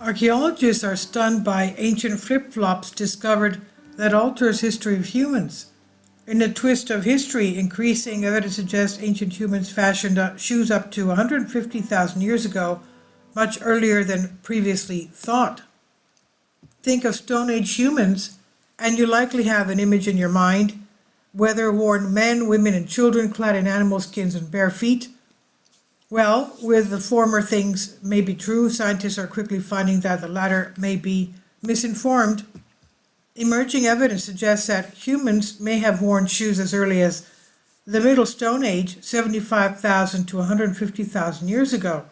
Archaeologists are stunned by ancient flip-flops discovered that alters history of humans. In a twist of history, increasing evidence suggests ancient humans fashioned shoes up to 150,000 years ago, much earlier than previously thought. Think of Stone Age humans, and you likely have an image in your mind, whether worn men, women, and children clad in animal skins and bare feet. Well, with the former things may be true, scientists are quickly finding that the latter may be misinformed. Emerging evidence suggests that humans may have worn shoes as early as the Middle Stone Age, 75,000 to 150,000 years ago.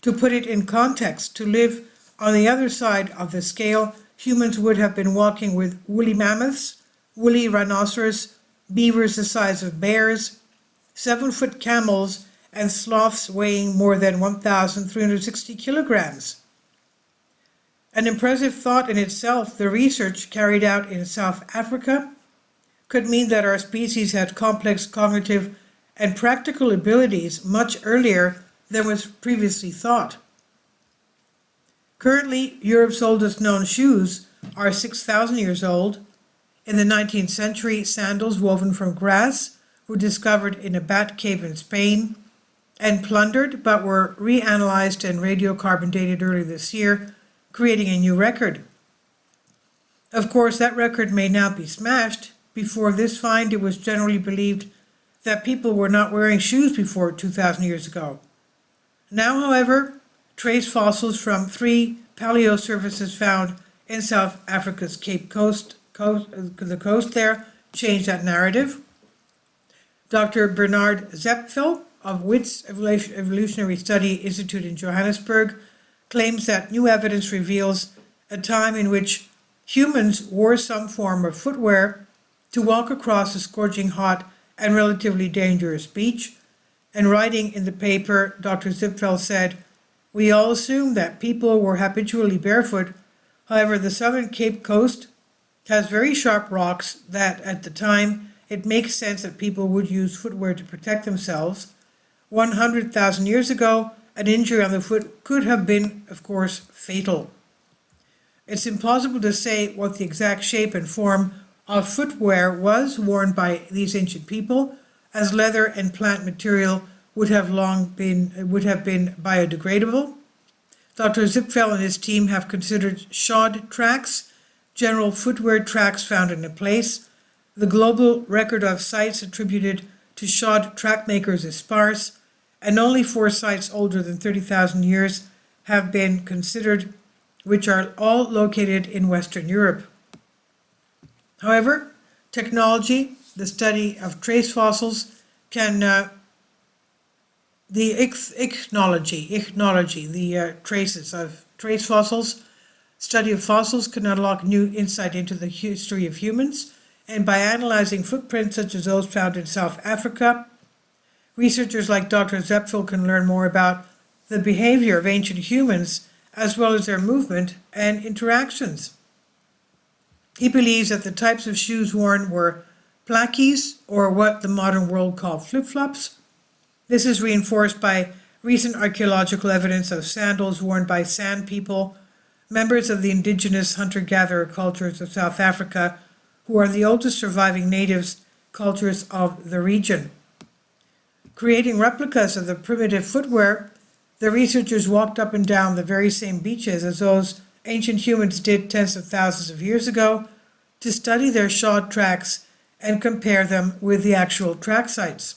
To put it in context, to live on the other side of the scale, humans would have been walking with woolly mammoths, woolly rhinoceros, beavers the size of bears, 7-foot camels, and sloths weighing more than 1,360 kilograms. An impressive thought in itself, the research carried out in South Africa could mean that our species had complex cognitive and practical abilities much earlier than was previously thought. Currently, Europe's oldest known shoes are 6,000 years old. In the 19th century, sandals woven from grass were discovered in a bat cave in Spain and plundered, but were reanalyzed and radiocarbon dated earlier this year, creating a new record. Of course, that record may now be smashed. Before this find, it was generally believed that people were not wearing shoes before 2,000 years ago. Now, however, trace fossils from 3 paleo surfaces found in South Africa's Cape Coast, the coast there, changed that narrative. Dr. Bernard Zepfel of WIT's Evolutionary Study Institute in Johannesburg claims that new evidence reveals a time in which humans wore some form of footwear to walk across a scorching hot and relatively dangerous beach. And writing in the paper, Dr. Zipfel said, "We all assume that people were habitually barefoot. However, the southern Cape Coast has very sharp rocks that at the time it makes sense that people would use footwear to protect themselves. 100,000 years ago, an injury on the foot could have been, of course, fatal." It's impossible to say what the exact shape and form of footwear was worn by these ancient people, as leather and plant material would have been biodegradable. Dr. Zipfel and his team have considered shod tracks, general footwear tracks found in a place. The global record of sites attributed to shod track makers is sparse, and only 4 sites older than 30,000 years have been considered, which are all located in Western Europe. However, technology, the study of trace fossils, the traces of trace fossils, study of fossils can unlock new insight into the history of humans, and by analyzing footprints such as those found in South Africa, researchers like Dr. Zepfel can learn more about the behavior of ancient humans as well as their movement and interactions. He believes that the types of shoes worn were plakies, or what the modern world calls flip-flops. This is reinforced by recent archaeological evidence of sandals worn by San people, members of the indigenous hunter-gatherer cultures of South Africa, who are the oldest surviving natives cultures of the region. Creating replicas of the primitive footwear, the researchers walked up and down the very same beaches as those ancient humans did tens of thousands of years ago to study their shod tracks and compare them with the actual track sites.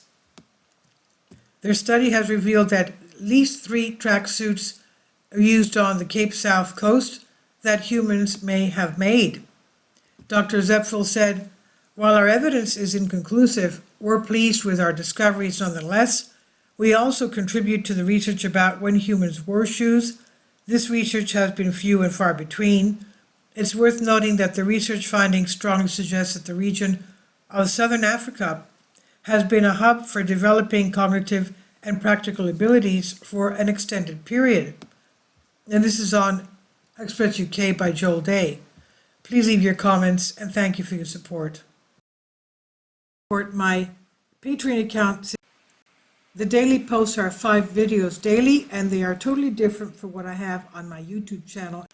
Their study has revealed that at least 3 track suits are used on the Cape South coast that humans may have made. Dr. Zepfel said, "While our evidence is inconclusive, we're pleased with our discoveries nonetheless. We also contribute to the research about when humans wore shoes. This research has been few and far between. It's worth noting that the research findings strongly suggest that the region of southern Africa has been a hub for developing cognitive and practical abilities for an extended period." And this is on Express UK by Joel Day. Please leave your comments, and thank you for your support. Support my Patreon account. The daily posts are 5 videos daily, and they are totally different from what I have on my YouTube channel.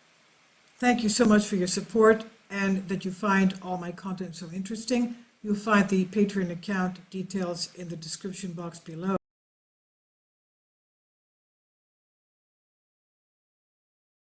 Thank you so much for your support and that you find all my content so interesting. You'll find the Patreon account details in the description box below.